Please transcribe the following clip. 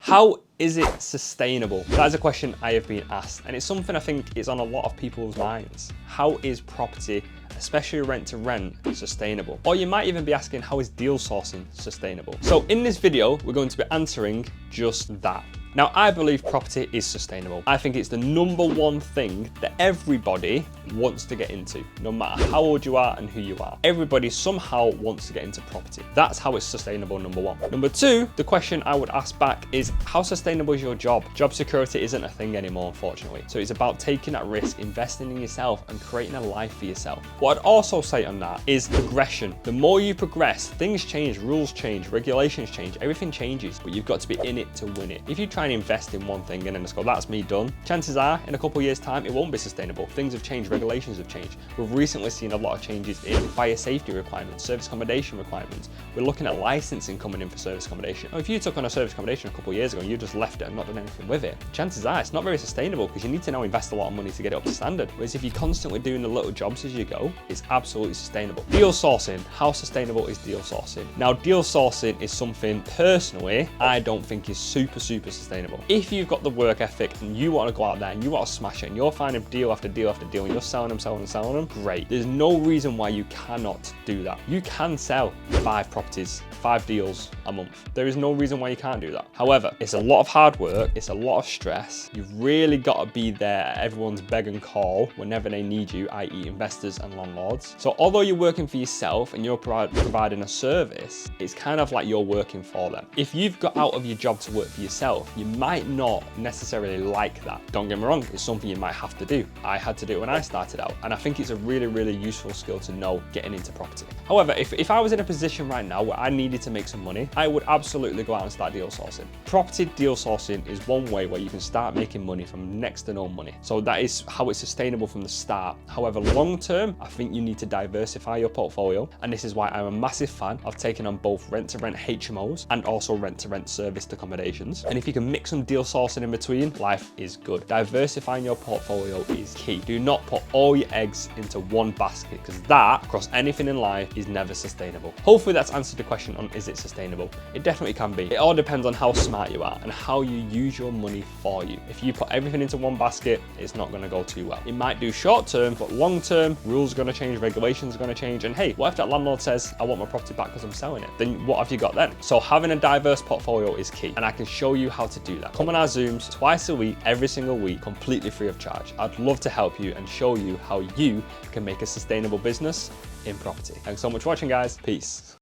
How is it sustainable? That is a question I have been asked, and it's something I think is on a lot of people's minds. How is property, especially rent to rent, sustainable? Or you might even be asking, how is deal sourcing sustainable? So in this video, we're going to be answering just that. Now, I believe property is sustainable. I think it's the #1 thing that everybody wants to get into, no matter how old you are and who you are. Everybody somehow wants to get into property. That's how it's sustainable, #1. #2, the question I would ask back is, how sustainable is your job? Job security isn't a thing anymore, unfortunately. So it's about taking that risk, investing in yourself, and creating a life for yourself. What I'd also say on that is progression. The more you progress, things change, rules change, regulations change, everything changes, but you've got to be in it to win it. If you try and invest in one thing and then just go, that's me done, chances are in a couple of years' time, it won't be sustainable. Things have changed, regulations have changed. We've recently seen a lot of changes in fire safety requirements, service accommodation requirements. We're looking at licensing coming in for service accommodation. Now, if you took on a service accommodation a couple of years ago and you just left it and not done anything with it, chances are it's not very sustainable because you need to now invest a lot of money to get it up to standard. Whereas if you're constantly doing the little jobs as you go, it's absolutely sustainable. Deal sourcing, how sustainable is deal sourcing? Now, deal sourcing is something personally I don't think is super sustainable. If you've got the work ethic and you want to go out there and you want to smash it and you're finding deal after deal after deal and you're selling them, great. There's no reason why you cannot do that. You can sell 5 properties, 5 deals a month. There is no reason why you can't do that. However, it's a lot of hard work, it's a lot of stress. You've really got to be there at everyone's beck and call whenever they need you, i.e. investors and landlords. So although you're working for yourself and you're providing a service, it's kind of like you're working for them. If you've got out of your job to work for yourself, you might not necessarily like that. Don't get me wrong, it's something you might have to do. I had to do it when I started out, and I think it's a really useful skill to know getting into property. However, if I was in a position right now where I needed to make some money, I would absolutely go out and start deal sourcing. Property deal sourcing is one way where you can start making money from next to no money. So that is how it's sustainable from the start. However, long term, I think you need to diversify your portfolio, and this is why I'm a massive fan of taking on both rent-to-rent HMOs and also rent-to-rent serviced accommodations. And if you can mix some deal sourcing in between, life is good. Diversifying your portfolio is key. Do not put all your eggs into one basket, because that, across anything in life, is never sustainable. Hopefully that's answered the question on is it sustainable. It definitely can be. It all depends on how smart you are and how you use your money for you. If you put everything into one basket, it's not going to go too well. It might do short term, but long term, rules are going to change, regulations are going to change, and hey, what if that landlord says, I want my property back because I'm selling it? Then what have you got then? So having a diverse portfolio is key, and I can show you how to do that. Come on our Zooms twice a week, every single week, completely free of charge. I'd love to help you and show you how you can make a sustainable business in property. Thanks so much for watching, guys. Peace.